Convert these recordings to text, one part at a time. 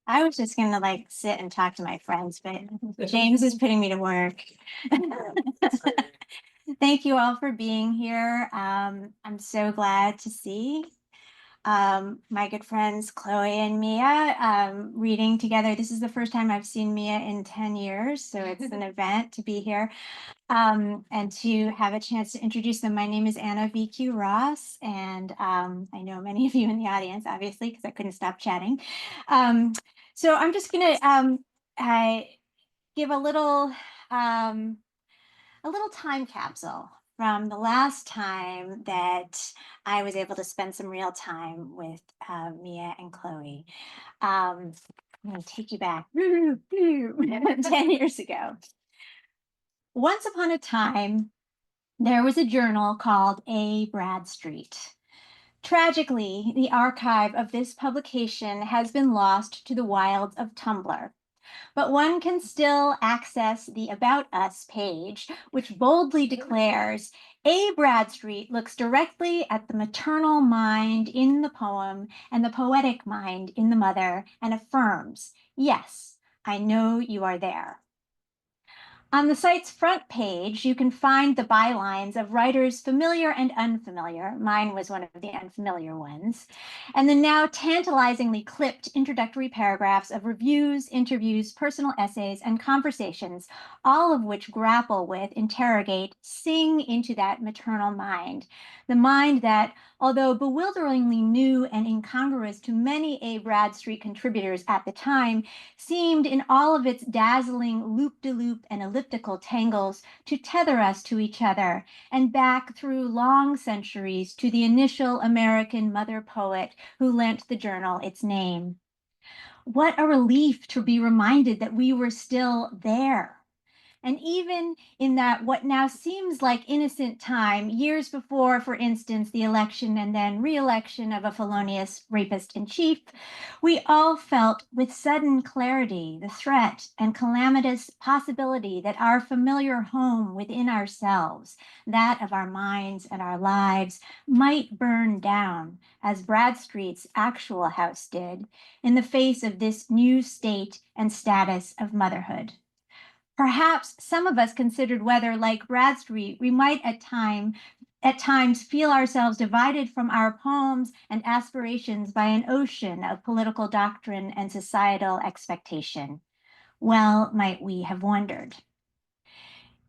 I was just gonna like sit and talk to my friends, but James is putting me to work. Thank you all for being here. I'm so glad to see my good friends Chloe and Mia reading together. This is the first time I've seen Mia in 10 years, so it's an event to be here and to have a chance to introduce them. My name is Anna VQ Ross, and I know many of you in the audience, obviously, because I couldn't stop chatting. So I'm just going to give a little time capsule from the last time that I was able to spend some real time with Mia and Chloe. I'm going to take you back 10 years ago. Once upon a time, there was a journal called A. Bradstreet. Tragically, the archive of this publication has been lost to the wilds of Tumblr, but one can still access the About Us page, which boldly declares, A. Bradstreet looks directly at the maternal mind in the poem and the poetic mind in the mother and affirms, yes, I know you are there. On the site's front page, you can find the bylines of writers familiar and unfamiliar. Mine was one of the unfamiliar ones. And the now tantalizingly clipped introductory paragraphs of reviews, interviews, personal essays, and conversations, all of which grapple with, interrogate, sing into that maternal mind. The mind that, although bewilderingly new and incongruous to many A. Bradstreet contributors at the time, seemed in all of its dazzling loop-de-loop and elliptical tangles to tether us to each other and back through long centuries to the initial American mother poet who lent the journal its name. What a relief to be reminded that we were still there. And even in that what now seems like innocent time, years before, for instance, the election and then re-election of a felonious rapist-in-chief, we all felt with sudden clarity the threat and calamitous possibility that our familiar home within ourselves, that of our minds and our lives, might burn down, as Bradstreet's actual house did, in the face of this new state and status of motherhood. Perhaps some of us considered whether, like Bradstreet, we might at times feel ourselves divided from our poems and aspirations by an ocean of political doctrine and societal expectation. Well, might we have wondered.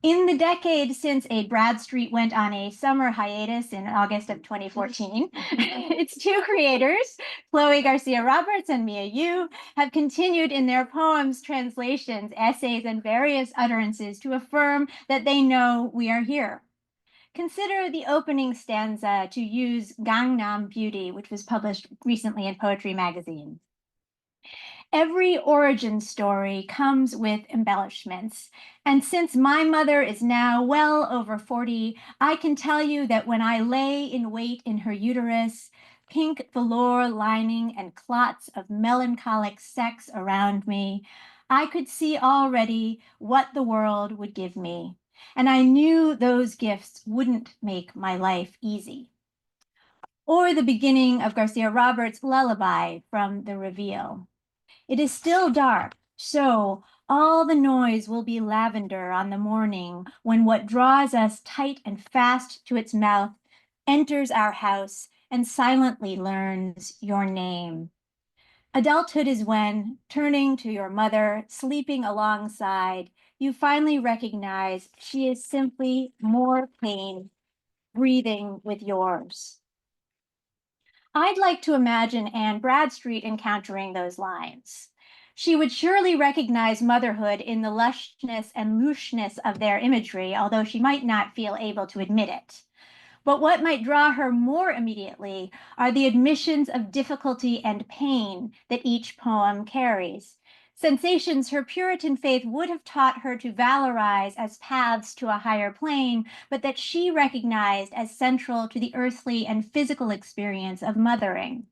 In the decade since A. Bradstreet went on a summer hiatus in August of 2014, its two creators, Chloe Garcia Roberts and Mia Yu, have continued in their poems, translations, essays, and various utterances to affirm that they know we are here. Consider the opening stanza to Yu's Gangnam Beauty, which was published recently in Poetry Magazine. Every origin story comes with embellishments. And since my mother is now well over 40, I can tell you that when I lay in wait in her uterus, pink velour lining and clots of melancholic sex around me, I could see already what the world would give me. And I knew those gifts wouldn't make my life easy. Or the beginning of Garcia Roberts' Lullaby from The Reveal. It is still dark, so all the noise will be lavender on the morning when what draws us tight and fast to its mouth enters our house and silently learns your name. Adulthood is when, turning to your mother, sleeping alongside, you finally recognize she is simply more pain, breathing with yours. I'd like to imagine Anne Bradstreet encountering those lines. She would surely recognize motherhood in the lushness and looshness of their imagery, although she might not feel able to admit it. But what might draw her more immediately are the admissions of difficulty and pain that each poem carries. Sensations her Puritan faith would have taught her to valorize as paths to a higher plane, but that she recognized as central to the earthly and physical experience of mothering.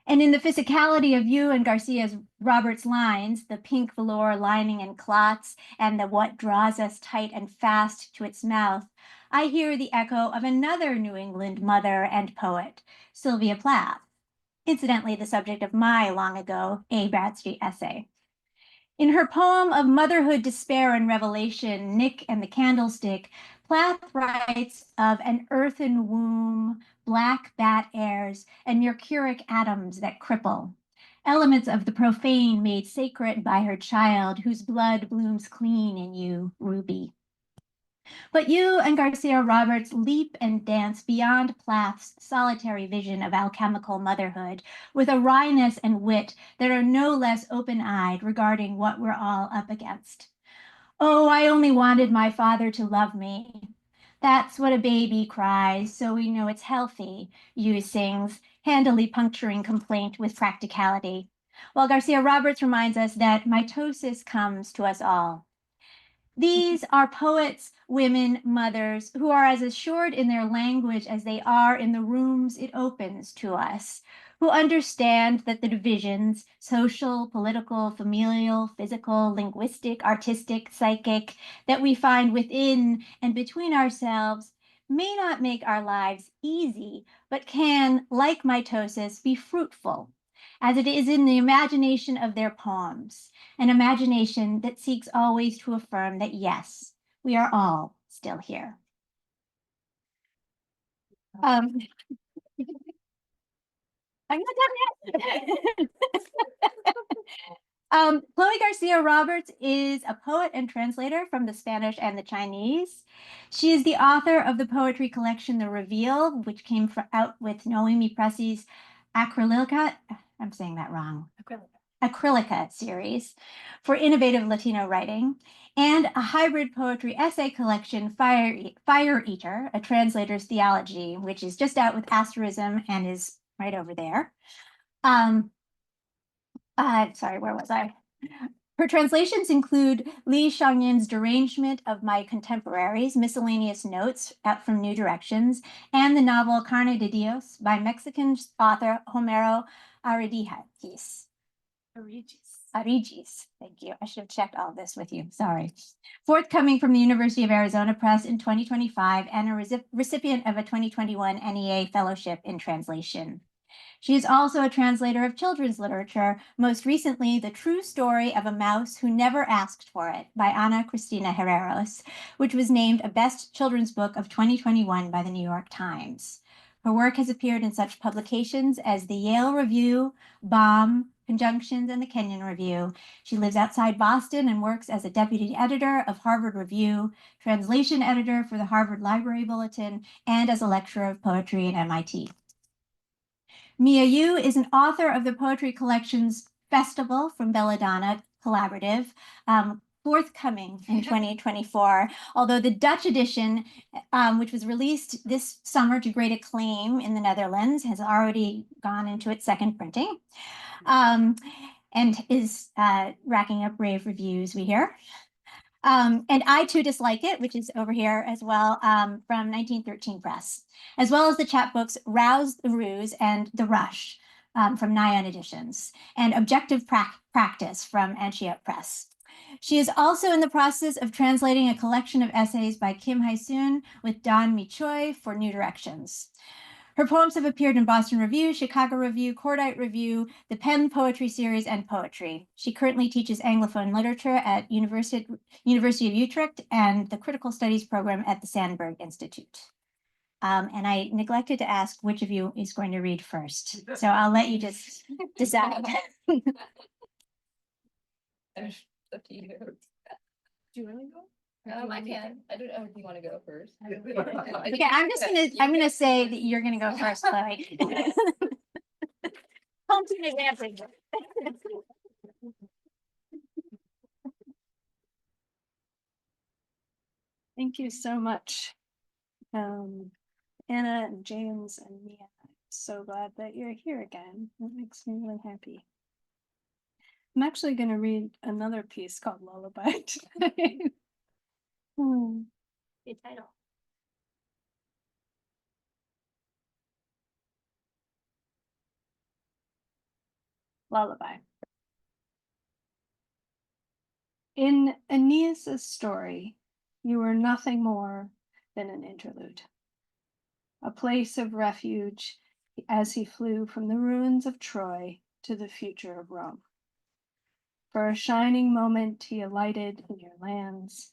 And in the physicality of Yu and Garcia Roberts' lines, the pink velour lining and clots, and the what draws us tight and fast to its mouth, I hear the echo of another New England mother and poet, Sylvia Plath. incidentally the subject of my long ago A. Bradstreet essay. In her poem of motherhood, despair, and revelation, Nick and the Candlestick, Plath writes of an earthen womb, black bat airs, and mercuric atoms that cripple, elements of the profane made sacred by her child, whose blood blooms clean in you, Ruby. But you and Garcia Roberts leap and dance beyond Plath's solitary vision of alchemical motherhood with a wryness and wit that are no less open-eyed regarding what we're all up against. Oh, I only wanted my father to love me. That's what a baby cries, so we know it's healthy, Yu sings, handily puncturing complaint with practicality, while Garcia Roberts reminds us that mitosis comes to us all. These are poets, women, mothers who are as assured in their language as they are in the rooms it opens to us, who understand that the divisions, social, political, familial, physical, linguistic, artistic, psychic, that we find within and between ourselves may not make our lives easy, but can, like mitosis, be fruitful, as it is in the imagination of their poems, an imagination that seeks always to affirm that, yes, we are all still here. I'm not done yet. Chloe Garcia Roberts is a poet and translator from the Spanish and the Chinese. She is the author of the poetry collection The Reveal, which came out with Noemi Press's Acrylica, I'm saying that wrong, Acrylica series for innovative Latino writing, and a hybrid poetry essay collection, Fire Eater, a translator's theology, which is just out with Asterism and is right over there. Sorry, where was I? Her translations include Li Xiangyin's Derangement of My Contemporaries, Miscellaneous Notes out from New Directions, and the novel Carne de Dios by Mexican author Homero Aridgis. Arigis, thank you. I should have checked all of this with you, sorry. Forthcoming from the University of Arizona Press in 2025 and a recipient of a 2021 NEA Fellowship in Translation. She is also a translator of children's literature, most recently The True Story of a Mouse Who Never Asked for It by Ana Cristina Herreros, which was named a Best Children's Book of 2021 by the New York Times. Her work has appeared in such publications as the Yale Review, Bomb, Conjunctions, and the Kenyon Review. She lives outside Boston and works as a deputy editor of Harvard Review, translation editor for the Harvard Library Bulletin, and as a lecturer of poetry at MIT. Mia Yu is an author of the poetry collections Festival from Belladonna Collaborative, forthcoming in 2024, although the Dutch edition, which was released this summer to great acclaim in the Netherlands, has already gone into its second printing, and is racking up rave reviews, we hear. And I Too Dislike It, which is over here as well, from 1913 Press, as well as the chapbooks Rouse the Ruse and The Rush from Nion Editions, and Objective Practice from Achiote Press. She is also in the process of translating a collection of essays by Kim Hai-soon with Don Mi Choi for New Directions. Her poems have appeared in Boston Review, Chicago Review, Cordite Review, the Penn Poetry Series, and Poetry. She currently teaches Anglophone literature at University of Utrecht and the Critical Studies program at the Sandberg Institute. And I neglected to ask which of you is going to read first. So I'll let you just decide. Up to you. Do you want to go? I can. I don't know if you want to go first. Okay, I'm gonna say that you're gonna go first, Chloe. Home team advantage. Thank you so much. Anna and James and Mia, I'm so glad that you're here again. That makes me really happy. I'm actually going to read another piece called Lullaby today. Good title. Lullaby. In Aeneas's story, you were nothing more than an interlude, a place of refuge as he flew from the ruins of Troy to the future of Rome. For a shining moment he alighted in your lands,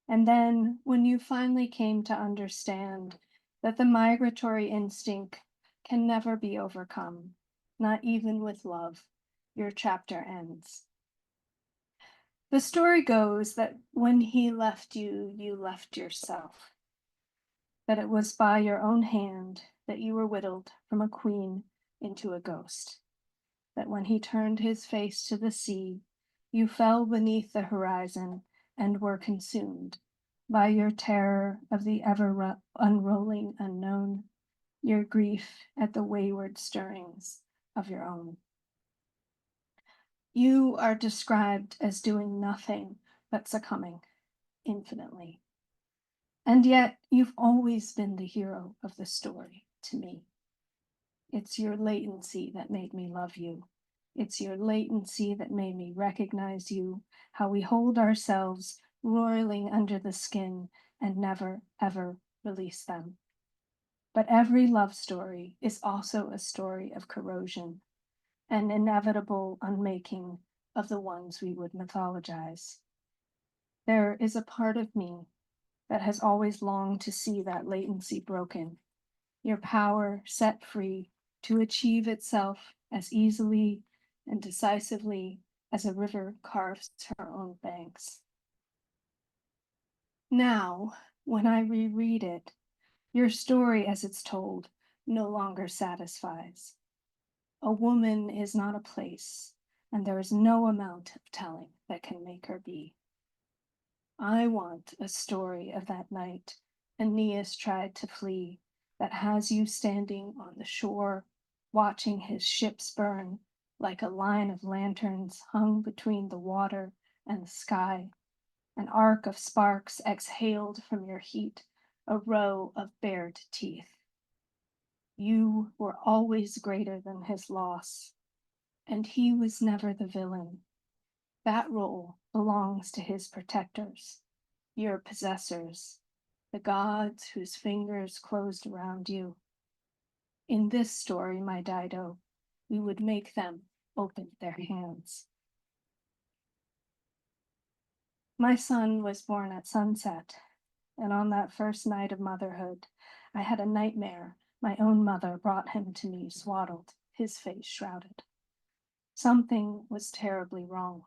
and then, when you finally came to understand that the migratory instinct can never be overcome, not even with love, your chapter ends. The story goes that when he left you, you left yourself. That it was by your own hand that you were whittled from a queen into a ghost. That when he turned his face to the sea, you fell beneath the horizon and were consumed by your terror of the ever unrolling unknown, your grief at the wayward stirrings of your own. You are described as doing nothing but succumbing infinitely. And yet you've always been the hero of the story to me. It's your latency that made me love you. It's your latency that made me recognize you, how we hold ourselves roiling under the skin and never, ever release them. But every love story is also a story of corrosion, an inevitable unmaking of the ones we would mythologize. There is a part of me that has always longed to see that latency broken, your power set free to achieve itself as easily and decisively as a river carves her own banks. Now, when I reread it, your story as it's told no longer satisfies. A woman is not a place, and there is no amount of telling that can make her be. I want a story of that night Aeneas tried to flee, that has you standing on the shore, watching his ships burn like a line of lanterns hung between the water and the sky. An arc of sparks exhaled from your heat, a row of bared teeth. You were always greater than his loss, and he was never the villain. That role belongs to his protectors, your possessors, the gods whose fingers closed around you. In this story, my Dido, we would make them open their hands. My son was born at sunset, and on that first night of motherhood, I had a nightmare. My own mother brought him to me swaddled, his face shrouded. Something was terribly wrong.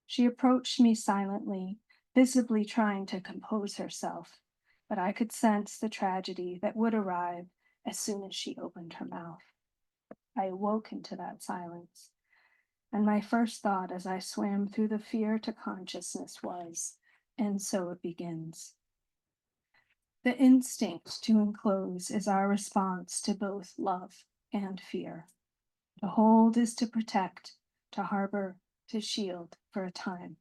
She approached me silently, visibly trying to compose herself, but I could sense the tragedy that would arrive as soon as she opened her mouth. I awoke into that silence, and my first thought as I swam through the fear to consciousness was, and so it begins. The instinct to enclose is our response to both love and fear. To hold is to protect, to harbor, to shield for a time.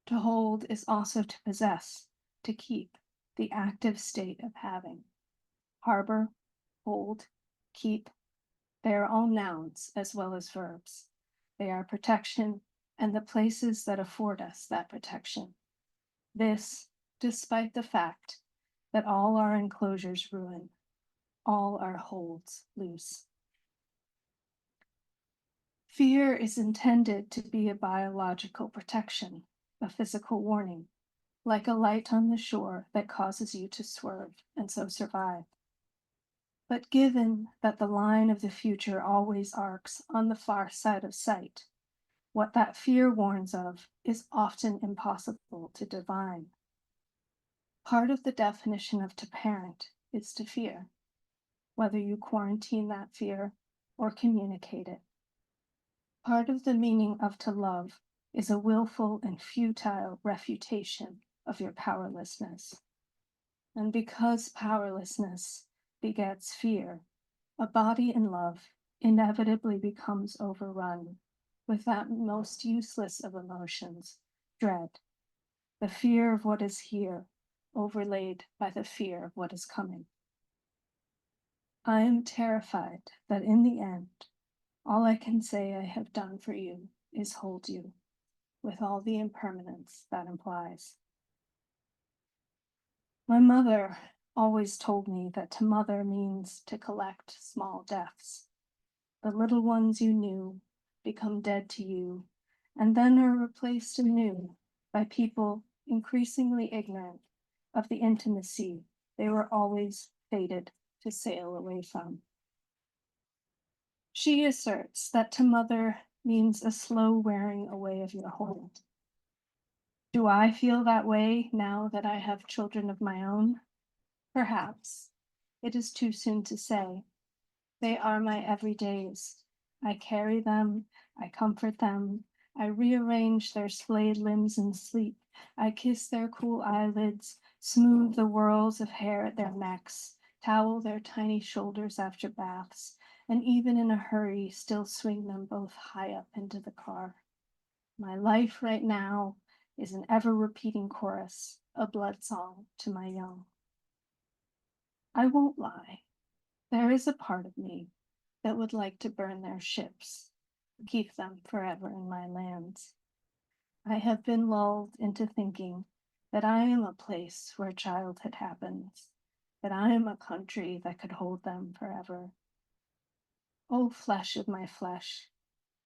To hold is also to possess, to keep, the active state of having. Harbor, hold, keep, they are all nouns as well as verbs. They are protection and the places that afford us that protection. This, despite the fact that all our enclosures ruin, all our holds loose. Fear is intended to be a biological protection, a physical warning, like a light on the shore that causes you to swerve and so survive. But given that the line of the future always arcs on the far side of sight, what that fear warns of is often impossible to divine. Part of the definition of to parent is to fear, whether you quarantine that fear or communicate it. Part of the meaning of to love is a willful and futile refutation of your powerlessness. And because powerlessness begets fear, a body in love inevitably becomes overrun with that most useless of emotions, dread, the fear of what is here, overlaid by the fear of what is coming. I am terrified that in the end, all I can say I have done for you is hold you, with all the impermanence that implies. My mother always told me that to mother means to collect small deaths. The little ones you knew become dead to you, and then are replaced anew by people increasingly ignorant of the intimacy they were always fated to sail away from. She asserts that to mother means a slow wearing away of your hold. Do I feel that way now that I have children of my own? Perhaps. It is too soon to say. They are my everydays. I carry them, I comfort them, I rearrange their splayed limbs in sleep. I kiss their cool eyelids, smooth the whirls of hair at their necks, towel their tiny shoulders after baths, and even in a hurry, still swing them both high up into the car. My life right now is an ever-repeating chorus, a blood song to my young. I won't lie. There is a part of me that would like to burn their ships, keep them forever in my lands. I have been lulled into thinking that I am a place where childhood happens, that I am a country that could hold them forever. Oh, flesh of my flesh,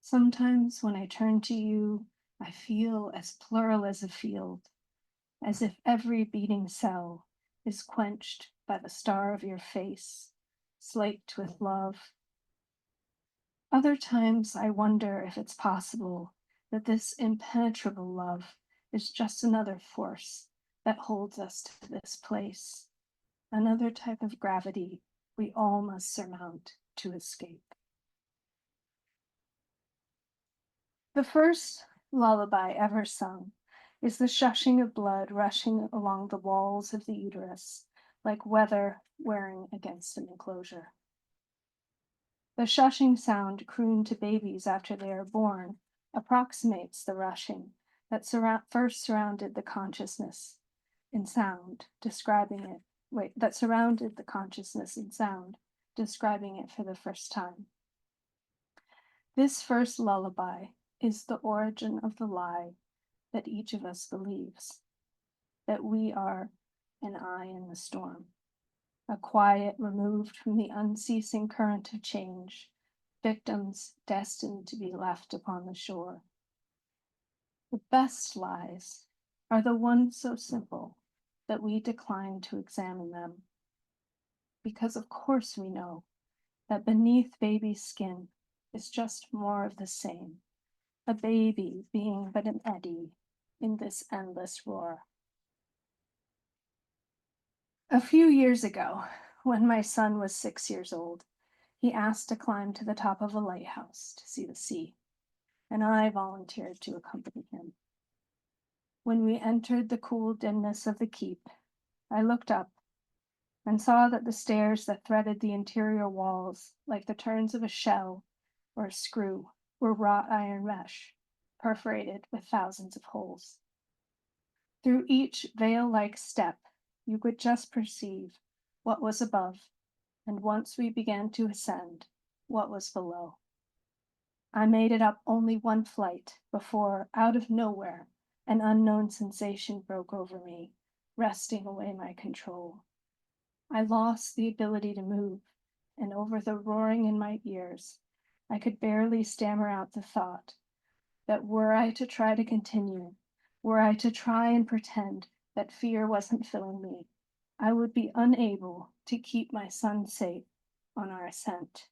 sometimes when I turn to you, I feel as plural as a field, as if every beating cell is quenched by the star of your face, slaked with love. Other times I wonder if it's possible that this impenetrable love is just another force that holds us to this place, another type of gravity we all must surmount to escape. The first lullaby ever sung is the shushing of blood rushing along the walls of the uterus, like weather wearing against an enclosure. The shushing sound crooned to babies after they are born approximates the rushing that first surrounded the consciousness in sound, that surrounded the consciousness in sound, describing it for the first time. This first lullaby is the origin of the lie that each of us believes, that we are an eye in the storm, a quiet removed from the unceasing current of change, victims destined to be left upon the shore. The best lies are the ones so simple that we decline to examine them, because of course we know that beneath baby's skin is just more of the same, a baby being but an eddy in this endless roar. A few years ago, when my son was 6 years old, he asked to climb to the top of a lighthouse to see the sea, and I volunteered to accompany him. When we entered the cool dimness of the keep, I looked up and saw that the stairs that threaded the interior walls, like the turns of a shell or a screw, were wrought iron mesh, perforated with thousands of holes. Through each veil-like step, you could just perceive what was above, and once we began to ascend, what was below. I made it up only one flight before, out of nowhere, an unknown sensation broke over me, wresting away my control. I lost the ability to move, and over the roaring in my ears, I could barely stammer out the thought that were I to try to continue, were I to try and pretend that fear wasn't filling me, I would be unable to keep my son safe on our ascent.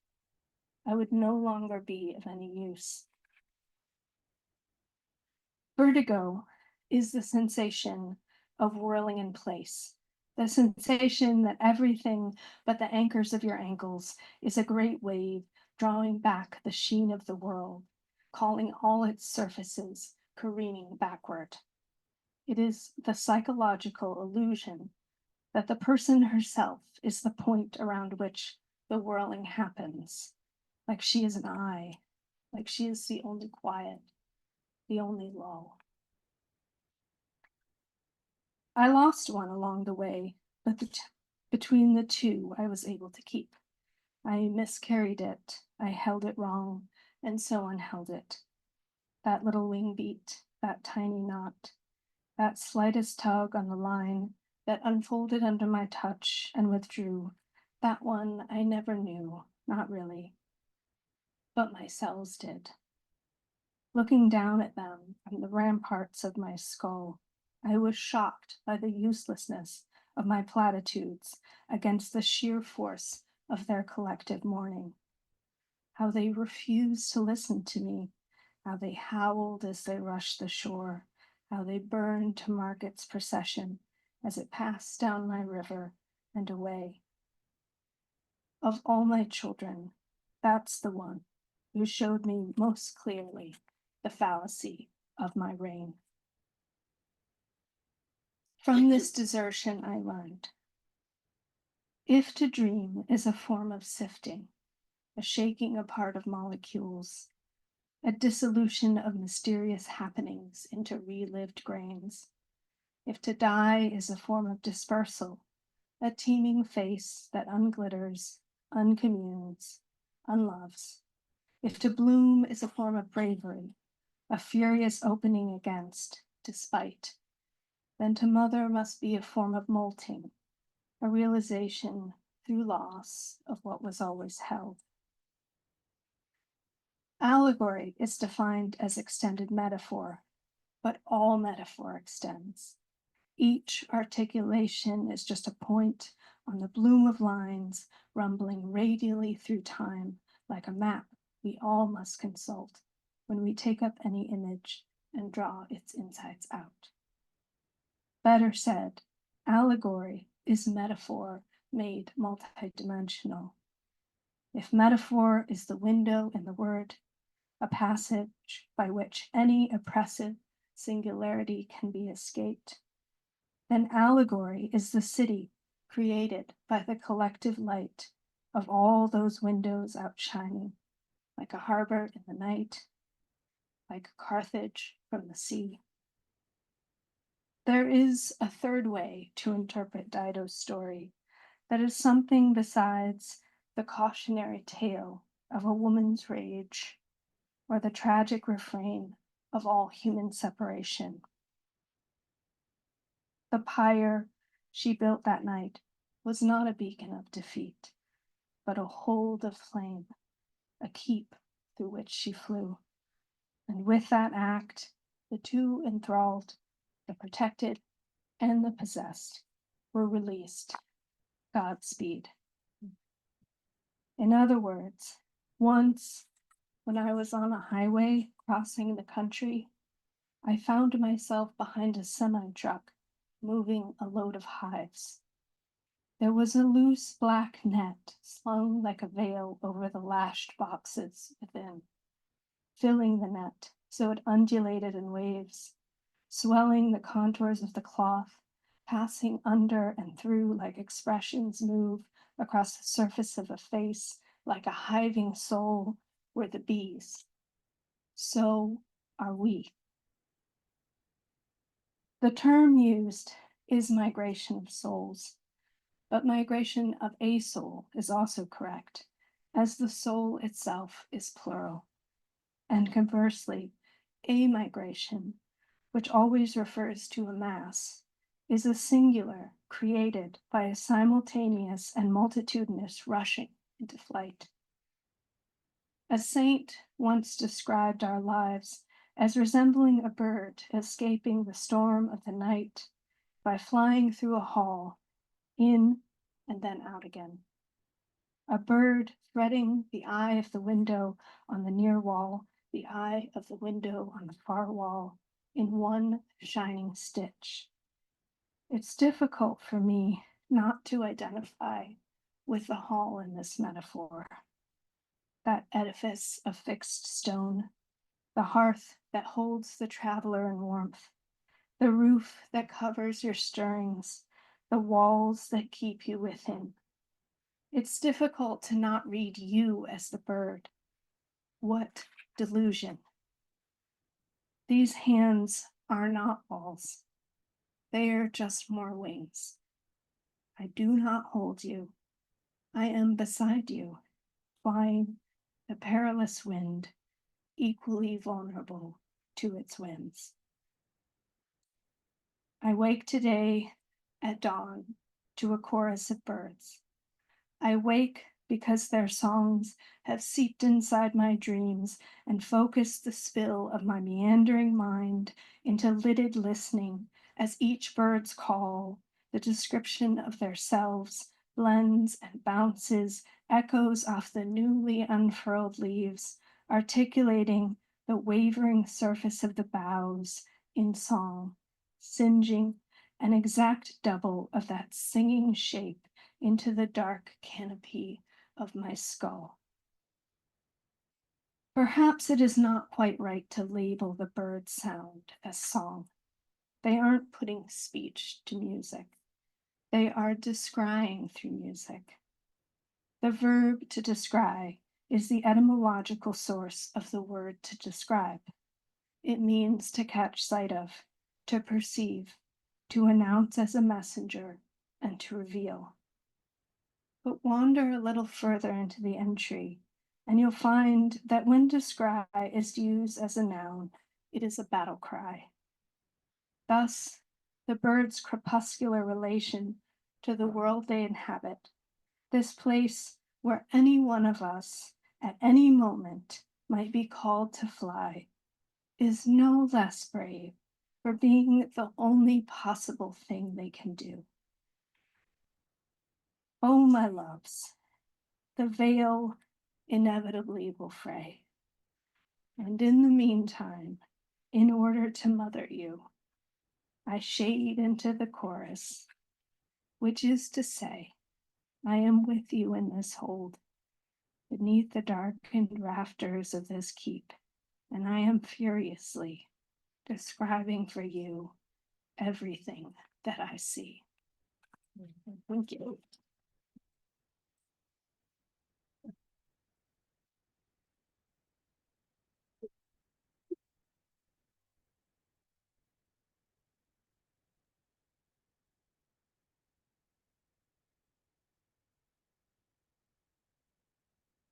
I would no longer be of any use. Vertigo is the sensation of whirling in place, the sensation that everything but the anchors of your ankles is a great wave drawing back the sheen of the world, calling all its surfaces careening backward. It is the psychological illusion that the person herself is the point around which the whirling happens, like she is an eye, like she is the only quiet, the only lull. I lost one along the way, but between the two I was able to keep. I miscarried it, I held it wrong, and so unheld it. That little wing beat, that tiny knot, that slightest tug on the line that unfolded under my touch and withdrew. That one I never knew, not really, but my cells did. Looking down at them from the ramparts of my skull, I was shocked by the uselessness of my platitudes against the sheer force of their collective mourning. How they refused to listen to me, how they howled as they rushed the shore, how they burned to mark its procession as it passed down my river and away. Of all my children, that's the one who showed me most clearly the fallacy of my reign. From this desertion I learned, if to dream is a form of sifting, a shaking apart of molecules, a dissolution of mysterious happenings into relived grains, if to die is a form of dispersal, a teeming face that unglitters, uncommunes, unloves, if to bloom is a form of bravery, a furious opening against, despite, then to mother must be a form of molting, a realization through loss of what was always held. Allegory is defined as extended metaphor, but all metaphor extends. Each articulation is just a point on the bloom of lines rumbling radially through time like a map we all must consult when we take up any image and draw its insides out. Better said, allegory is metaphor made multidimensional. If metaphor is the window in the word, a passage by which any oppressive singularity can be escaped, then allegory is the city created by the collective light of all those windows outshining, like a harbor in the night, like Carthage from the sea. There is a third way to interpret Dido's story that is something besides the cautionary tale of a woman's rage or the tragic refrain of all human separation. The pyre she built that night was not a beacon of defeat, but a hold of flame, a keep through which she flew. And with that act, the two enthralled, the protected and the possessed, were released. Godspeed. In other words, once when I was on a highway crossing the country, I found myself behind a semi-truck moving a load of hives. There was a loose black net slung like a veil over the lashed boxes within, filling the net so it undulated in waves, swelling the contours of the cloth, passing under and through like expressions move across the surface of a face like a hiving soul were the bees. So are we. The term used is migration of souls, but migration of a soul is also correct, as the soul itself is plural. And conversely, a migration, which always refers to a mass, is a singular created by a simultaneous and multitudinous rushing into flight. A saint once described our lives as resembling a bird escaping the storm of the night by flying through a hall, in and then out again. A bird threading the eye of the window on the near wall, the eye of the window on the far wall, in one shining stitch. It's difficult for me not to identify with the hall in this metaphor. That edifice of fixed stone, the hearth that holds the traveler in warmth, the roof that covers your stirrings, the walls that keep you within. It's difficult to not read you as the bird. What delusion. These hands are not walls. They are just more wings. I do not hold you. I am beside you, flying the perilous wind, equally vulnerable to its winds. I wake today at dawn to a chorus of birds. I wake because their songs have seeped inside my dreams and focused the spill of my meandering mind into lidded listening as each bird's call, the description of their selves, blends and bounces, echoes off the newly unfurled leaves, articulating the wavering surface of the boughs in song, singeing an exact double of that singing shape into the dark canopy of my skull. Perhaps it is not quite right to label the bird's sound as song. They aren't putting speech to music. They are descrying through music. The verb to descry is the etymological source of the word to describe. It means to catch sight of, to perceive, to announce as a messenger, and to reveal. But wander a little further into the entry, and you'll find that when descry is used as a noun, it is a battle cry. Thus, the bird's crepuscular relation to the world they inhabit, this place where any one of us at any moment might be called to fly, is no less brave for being the only possible thing they can do. Oh, my loves, the veil inevitably will fray. And in the meantime, in order to mother you, I shade into the chorus, which is to say, I am with you in this hold, beneath the darkened rafters of this keep, and I am furiously describing for you everything that I see. Thank you.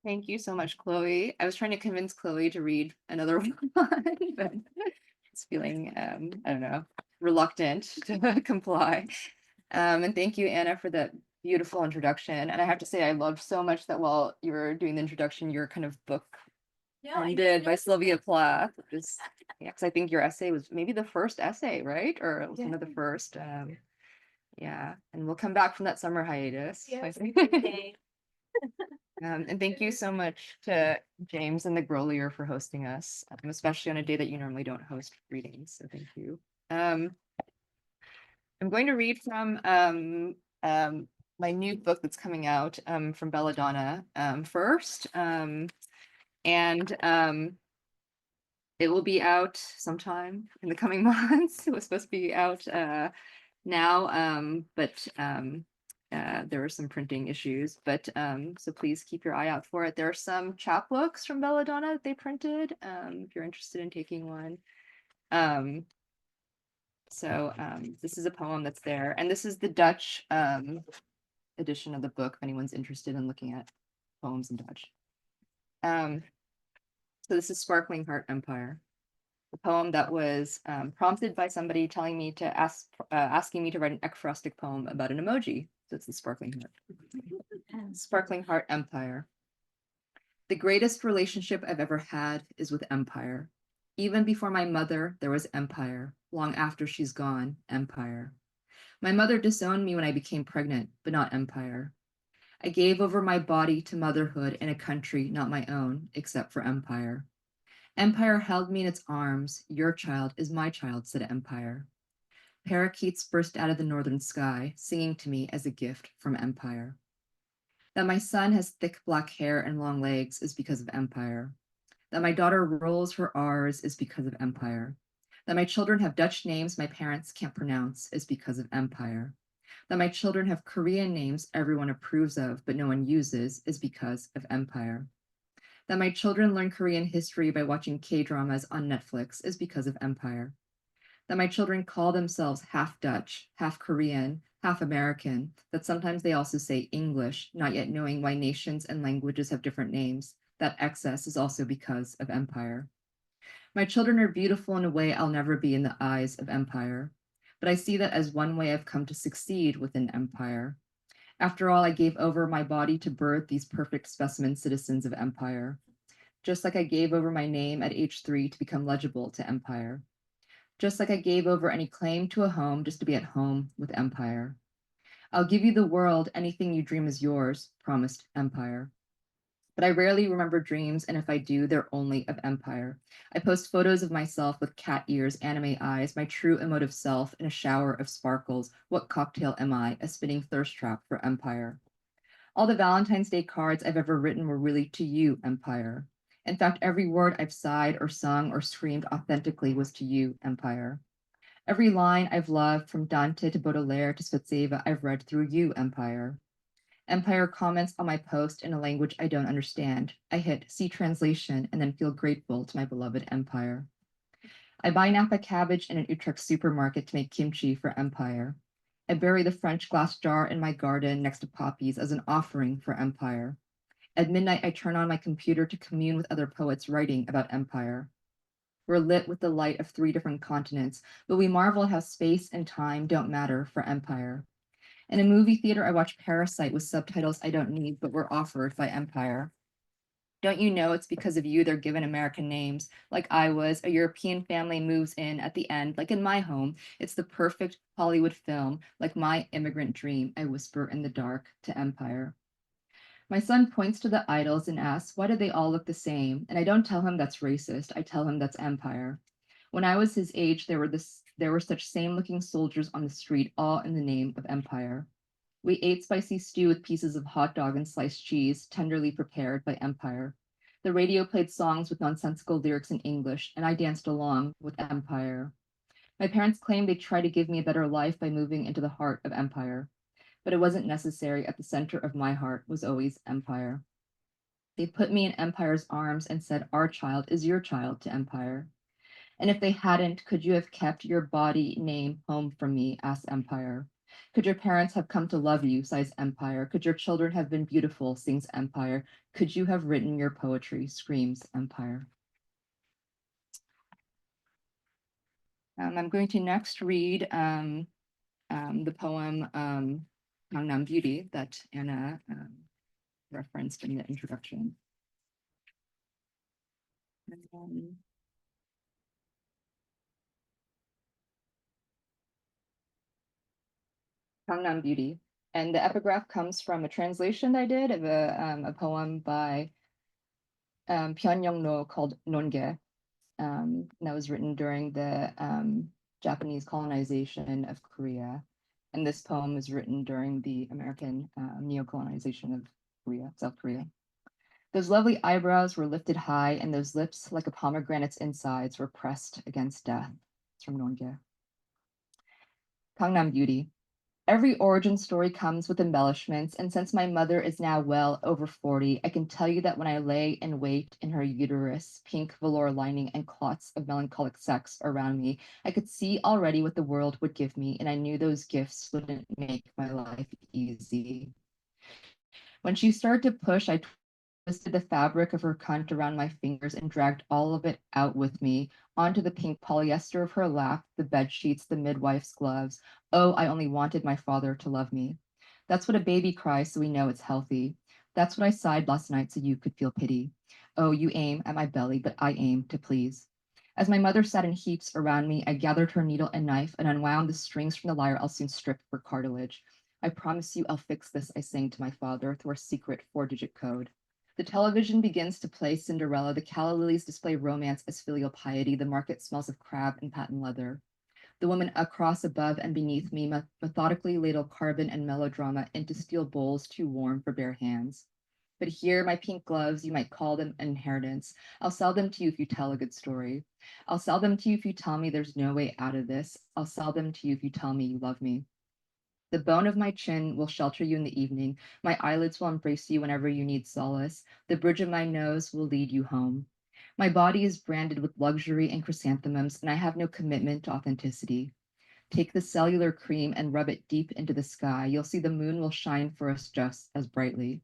Thank you so much, Chloe. I was trying to convince Chloe to read another one, but it's feeling, I don't know, reluctant to comply. And thank you, Anna, for that beautiful introduction. And I have to say, I loved so much that while you were doing the introduction, your kind of book ended by Sylvia Plath, which is, yeah, because I think your essay was maybe the first essay, right? Or it was one of the first. Yeah, and we'll come back from that summer hiatus. I think. And thank you so much to James and the Grolier for hosting us, especially on a day that you normally don't host readings. So thank you. I'm going to read from my new book that's coming out from Belladonna first. And it will be out sometime in the coming months. It was supposed to be out now, but there were some printing issues, but so please keep your eye out for it. There are some chapbooks from Belladonna that they printed, if you're interested in taking one. This is a poem that's there, and this is the Dutch edition of the book, if anyone's interested in looking at poems in Dutch. So this is Sparkling Heart Empire, a poem that was prompted by somebody telling me to asking me to write an ekphrastic poem about an emoji. So it's the Sparkling Heart. Sparkling Heart Empire. The greatest relationship I've ever had is with empire. Even before my mother, there was empire. Long after she's gone, empire. My mother disowned me when I became pregnant, but not empire. I gave over my body to motherhood in a country not my own, except for empire. Empire held me in its arms. Your child is my child, said empire. Parakeets burst out of the northern sky, singing to me as a gift from empire. That my son has thick black hair and long legs is because of empire. That my daughter rolls her R's is because of empire. That my children have Dutch names my parents can't pronounce is because of empire. That my children have Korean names everyone approves of but no one uses is because of empire. That my children learn Korean history by watching K-dramas on Netflix is because of empire. That my children call themselves half Dutch, half Korean, half American, that sometimes they also say English, not yet knowing why nations and languages have different names. That excess is also because of empire. My children are beautiful in a way I'll never be in the eyes of empire. but I see that as one way I've come to succeed within empire. After all, I gave over my body to birth these perfect specimen citizens of empire, just like I gave over my name at age 3 to become legible to empire, just like I gave over any claim to a home just to be at home with empire. I'll give you the world, anything you dream is yours, promised empire. But I rarely remember dreams, and if I do, they're only of empire. I post photos of myself with cat ears, anime eyes, my true emotive self in a shower of sparkles. What cocktail am I? A spinning thirst trap for empire. All the Valentine's Day cards I've ever written were really to you, empire. In fact, every word I've sighed or sung or screamed authentically was to you, empire. Every line I've loved, from Dante to Baudelaire to Spetseva, I've read through you, empire. Empire comments on my post in a language I don't understand. I hit see translation and then feel grateful to my beloved empire. I buy Napa cabbage in an Utrecht supermarket to make kimchi for empire. I bury the French glass jar in my garden next to poppies as an offering for empire. At midnight, I turn on my computer to commune with other poets writing about empire. We're lit with the light of 3 different continents, but we marvel how space and time don't matter for empire. In a movie theater, I watch Parasite with subtitles I don't need, but were offered by Empire. Don't you know it's because of you they're given American names? Like I was, a European family moves in at the end, like in my home. It's the perfect Hollywood film, like my immigrant dream, I whisper in the dark to Empire. My son points to the idols and asks, why do they all look the same? And I don't tell him that's racist, I tell him that's empire. When I was his age, there were such same-looking soldiers on the street, all in the name of empire. We ate spicy stew with pieces of hot dog and sliced cheese, tenderly prepared by empire. The radio played songs with nonsensical lyrics in English, and I danced along with empire. My parents claimed they tried to give me a better life by moving into the heart of empire, but it wasn't necessary. At the center of my heart was always empire. They put me in empire's arms and said, our child is your child to empire. And if they hadn't, could you have kept your body name home from me, asked empire. Could your parents have come to love you, sighs empire. Could your children have been beautiful, sings empire. Could you have written your poetry, screams empire. I'm going to next read the poem Gangnam Beauty that Anna referenced in the introduction. Gangnam Beauty. And the epigraph comes from a translation I did of a poem by Pyongyang-no called Nonge. That was written during the Japanese colonization of Korea. And this poem was written during the American neo-colonization of Korea, South Korea. Those lovely eyebrows were lifted high, and those lips, like a pomegranate's insides, were pressed against death. It's from Nonge. Gangnam Beauty. Every origin story comes with embellishments, and since my mother is now well over 40, I can tell you that when I lay in wait in her uterus, pink velour lining and clots of melancholic sex around me, I could see already what the world would give me, and I knew those gifts wouldn't make my life easy. When she started to push, I twisted the fabric of her cunt around my fingers and dragged all of it out with me, onto the pink polyester of her lap, the bed sheets, the midwife's gloves. Oh, I only wanted my father to love me. That's what a baby cries, so we know it's healthy. That's what I sighed last night so you could feel pity. Oh, you aim at my belly, but I aim to please. As my mother sat in heaps around me, I gathered her needle and knife and unwound the strings from the lyre I'll soon strip for cartilage. I promise you I'll fix this, I sang to my father through our secret 4-digit code. The television begins to play Cinderella. The calla lilies display romance as filial piety. The market smells of crab and patent leather. The woman across, above, and beneath me methodically ladle carbon and melodrama into steel bowls too warm for bare hands. But here, my pink gloves, you might call them an inheritance. I'll sell them to you if you tell a good story. I'll sell them to you if you tell me there's no way out of this. I'll sell them to you if you tell me you love me. The bone of my chin will shelter you in the evening. My eyelids will embrace you whenever you need solace. The bridge of my nose will lead you home. My body is branded with luxury and chrysanthemums, and I have no commitment to authenticity. Take the cellular cream and rub it deep into the sky. You'll see the moon will shine for us just as brightly.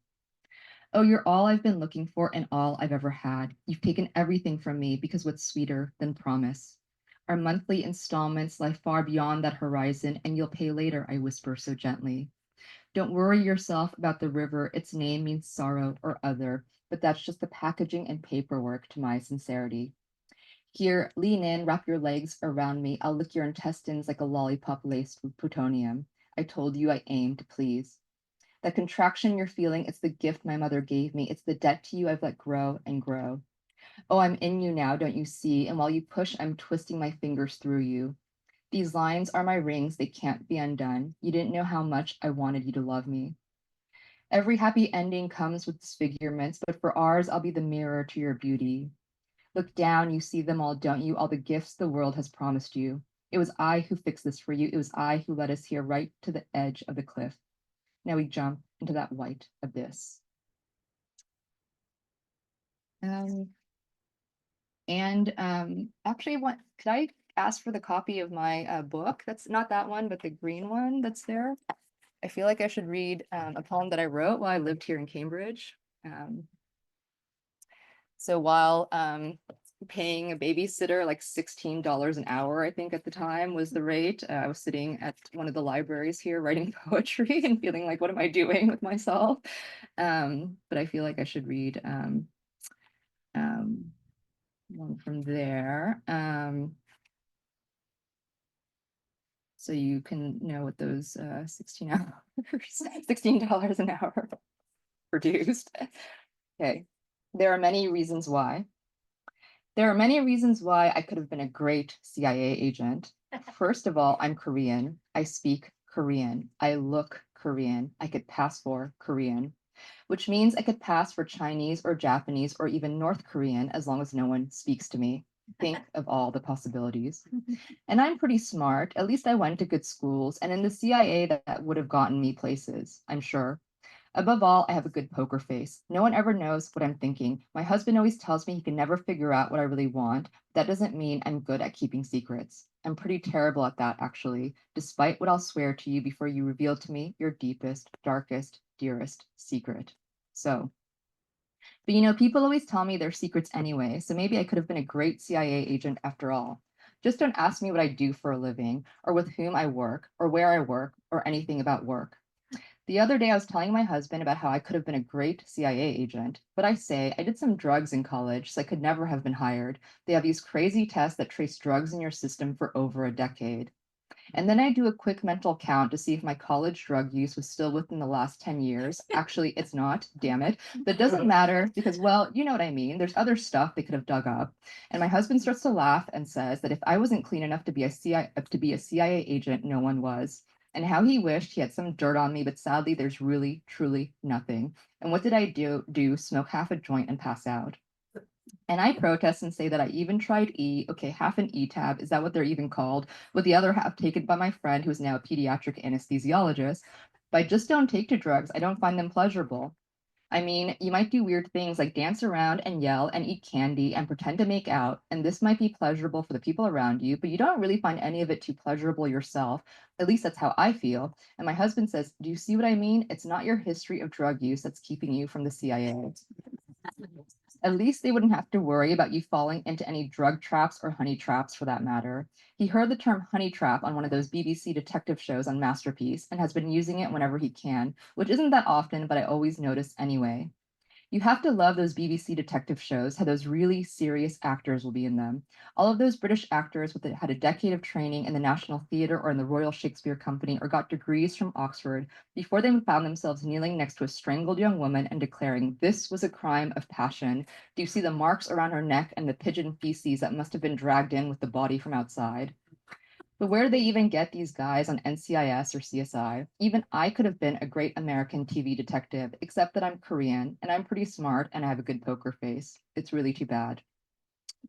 Oh, you're all I've been looking for and all I've ever had. You've taken everything from me because what's sweeter than promise? Our monthly installments lie far beyond that horizon, and you'll pay later, I whisper so gently. Don't worry yourself about the river. Its name means sorrow or other, but that's just the packaging and paperwork to my sincerity. Here, lean in, wrap your legs around me. I'll lick your intestines like a lollipop laced with plutonium. I told you I aim to please. That contraction you're feeling, it's the gift my mother gave me. It's the debt to you I've let grow and grow. Oh, I'm in you now, don't you see? And while you push, I'm twisting my fingers through you. These lines are my rings, they can't be undone. You didn't know how much I wanted you to love me. Every happy ending comes with disfigurements, but for ours, I'll be the mirror to your beauty. Look down, you see them all, don't you? All the gifts the world has promised you. It was I who fixed this for you. It was I who led us here right to the edge of the cliff. Now we jump into that white abyss. Actually, could I ask for the copy of my book? That's not that one, but the green one that's there. I feel like I should read a poem that I wrote while I lived here in Cambridge. So while paying a babysitter like $16 an hour, I think at the time was the rate, I was sitting at one of the libraries here writing poetry and feeling like, what am I doing with myself? But I feel like I should read one from there. So you can know what those 16 hours, $16 an hour produced. Okay. There are many reasons why. There are many reasons why I could have been a great CIA agent. First of all, I'm Korean. I speak Korean. I look Korean. I could pass for Korean, which means I could pass for Chinese or Japanese or even North Korean as long as no one speaks to me. Think of all the possibilities. And I'm pretty smart. At least I went to good schools, and in the CIA that would have gotten me places, I'm sure. Above all, I have a good poker face. No one ever knows what I'm thinking. My husband always tells me he can never figure out what I really want. That doesn't mean I'm good at keeping secrets. I'm pretty terrible at that, actually, despite what I'll swear to you before you reveal to me your deepest, darkest, dearest secret. So, but people always tell me their secrets anyway, so maybe I could have been a great CIA agent after all. Just don't ask me what I do for a living, or with whom I work, or where I work, or anything about work. The other day, I was telling my husband about how I could have been a great CIA agent, but I say I did some drugs in college, so I could never have been hired. They have these crazy tests that trace drugs in your system for over a decade. And then I do a quick mental count to see if my college drug use was still within the last 10 years. Actually, it's not, damn it. That doesn't matter because, well, you know what I mean. There's other stuff they could have dug up. And my husband starts to laugh and says that if I wasn't clean enough to be a CIA agent, no one was. And how he wished he had some dirt on me, but sadly, there's really, truly nothing. And what did I do? Smoke half a joint and pass out. And I protest and say that I even tried okay, half an tab, is that what they're even called? With the other half taken by my friend, who is now a pediatric anesthesiologist. But I just don't take to drugs. I don't find them pleasurable. I mean, you might do weird things like dance around and yell and eat candy and pretend to make out, and this might be pleasurable for the people around you, but you don't really find any of it too pleasurable yourself. At least that's how I feel. And my husband says, do you see what I mean? It's not your history of drug use that's keeping you from the CIA. At least they wouldn't have to worry about you falling into any drug traps or honey traps for that matter. He heard the term honey trap on one of those BBC detective shows on Masterpiece and has been using it whenever he can, which isn't that often, but I always notice anyway. You have to love those BBC detective shows, how those really serious actors will be in them. All of those British actors had a decade of training in the National Theatre or in the Royal Shakespeare Company or got degrees from Oxford before they found themselves kneeling next to a strangled young woman and declaring this was a crime of passion. Do you see the marks around her neck and the pigeon feces that must have been dragged in with the body from outside? But where do they even get these guys on NCIS or CSI? Even I could have been a great American TV detective, except that I'm Korean and I'm pretty smart and I have a good poker face. It's really too bad.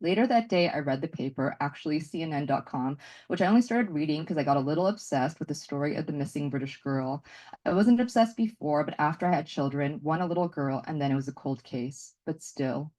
Later that day, I read the paper, actually CNN.com, which I only started reading because I got a little obsessed with the story of the missing British girl. I wasn't obsessed before, but after I had children, one a little girl, and then it was a cold case. But still.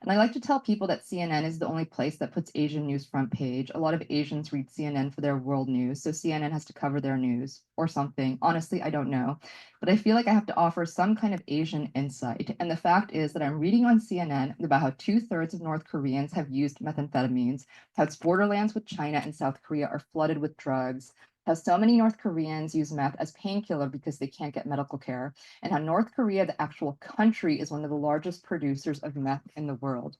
And I like to tell people that CNN is the only place that puts Asian news front page. A lot of Asians read CNN for their world news, so CNN has to cover their news or something. Honestly, I don't know. But I feel like I have to offer some kind of Asian insight. And the fact is that I'm reading on CNN about how 2/3 of North Koreans have used methamphetamines, how its borderlands with China and South Korea are flooded with drugs, how so many North Koreans use meth as painkiller because they can't get medical care, and how North Korea, the actual country, is one of the largest producers of meth in the world.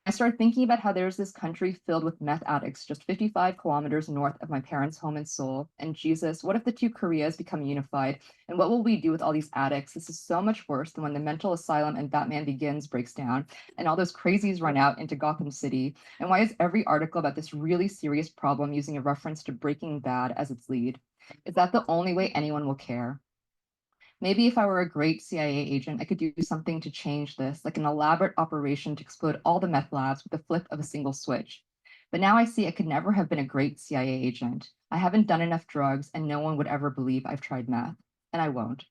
I started thinking about how there's this country filled with meth addicts just 55 kilometers north of my parents' home in Seoul. And Jesus, what if the two Koreas become unified? And what will we do with all these addicts? This is so much worse than when the mental asylum and Batman Begins breaks down and all those crazies run out into Gotham City. And why is every article about this really serious problem using a reference to Breaking Bad as its lead? Is that the only way anyone will care? Maybe if I were a great CIA agent, I could do something to change this, like an elaborate operation to explode all the meth labs with the flip of a single switch. But now I see I could never have been a great CIA agent. I haven't done enough drugs, and no one would ever believe I've tried meth, and I won't.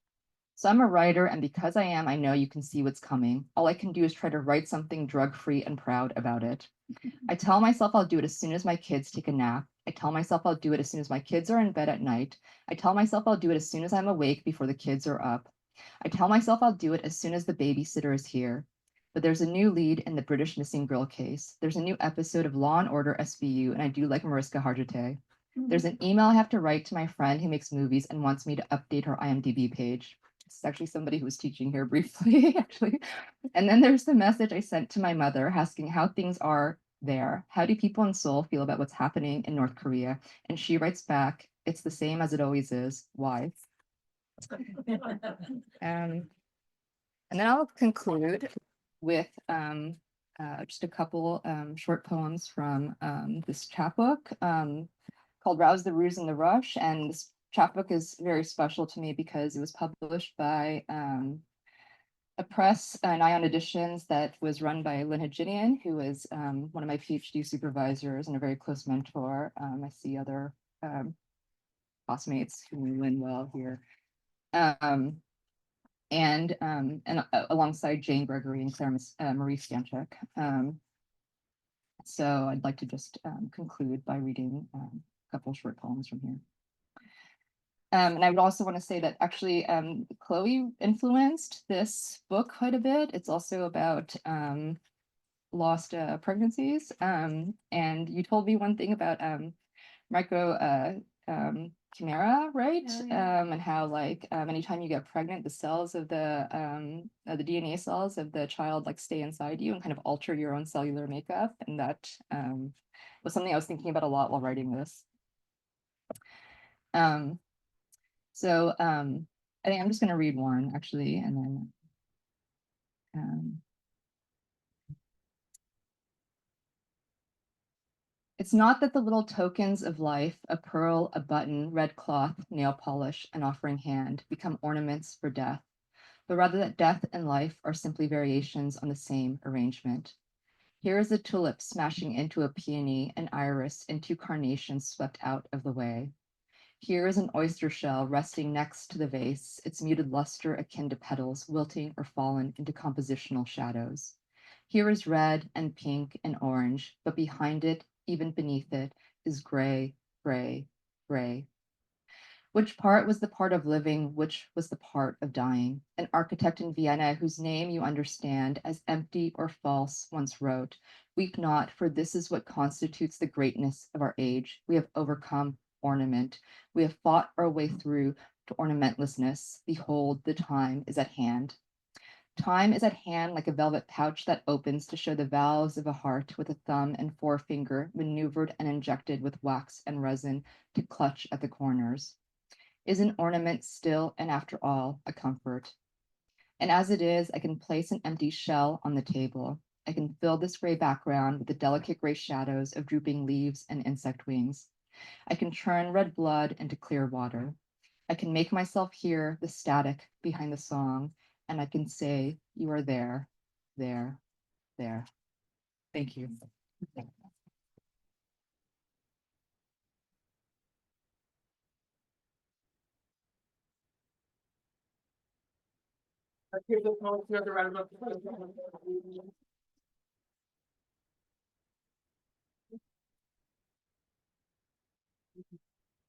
So I'm a writer, and because I am, I know you can see what's coming. All I can do is try to write something drug-free and proud about it. I tell myself I'll do it as soon as my kids take a nap. I tell myself I'll do it as soon as my kids are in bed at night. I tell myself I'll do it as soon as I'm awake before the kids are up. I tell myself I'll do it as soon as the babysitter is here. But there's a new lead in the British missing girl case. There's a new episode of Law and Order SVU, and I do like Mariska Hargitay. There's an email I have to write to my friend who makes movies and wants me to update her IMDb page. This is actually somebody who was teaching here briefly, actually. And then there's the message I sent to my mother asking how things are there. How do people in Seoul feel about what's happening in North Korea? And she writes back, it's the same as it always is. Why? And then I'll conclude with just a couple short poems from this chapbook called Rouse the Ruse and the Rush. And this chapbook is very special to me because it was published by a press, Nion Editions, that was run by Lynn Haginian, who was one of my PhD supervisors and a very close mentor. I see other classmates who knew Lynn well here. And alongside Jane Gregory and Claire Marie Stanchuk. So I'd like to just conclude by reading a couple short poems from here. And I would also want to say that actually Chloe influenced this book quite a bit. It's also about lost pregnancies. And you told me one thing about micro chimera, right? Oh, yeah. And how like anytime you get pregnant, the cells of the DNA cells of the child like stay inside you and kind of alter your own cellular makeup. And that was something I was thinking about a lot while writing this. So I think I'm just going to read one actually, and then it's not that the little tokens of life, a pearl, a button, red cloth, nail polish, an offering hand, become ornaments for death, but rather that death and life are simply variations on the same arrangement. Here is a tulip smashing into a peony, an iris, and two carnations swept out of the way. Here is an oyster shell resting next to the vase, its muted luster akin to petals wilting or fallen into compositional shadows. Here is red and pink and orange, but behind it, even beneath it, is gray, gray, gray. Which part was the part of living, which was the part of dying? An architect in Vienna whose name you understand as empty or false once wrote, weep not, for this is what constitutes the greatness of our age. We have overcome ornament. We have fought our way through to ornamentlessness. Behold, the time is at hand. Time is at hand like a velvet pouch that opens to show the valves of a heart with a thumb and forefinger maneuvered and injected with wax and resin to clutch at the corners. Is an ornament still and after all a comfort? And as it is, I can place an empty shell on the table. I can fill this gray background with the delicate gray shadows of drooping leaves and insect wings. I can churn red blood into clear water. I can make myself hear the static behind the song, and I can say, you are there, there, there. Thank you.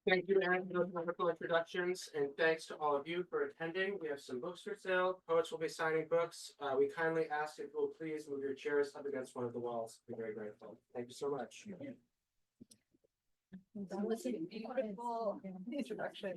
Thank you, Aaron, for those wonderful introductions, and thanks to all of you for attending. We have some books for sale. Poets will be signing books. We kindly ask if you will please move your chairs up against one of the walls. We're very grateful. Thank you so much. That was a beautiful introduction.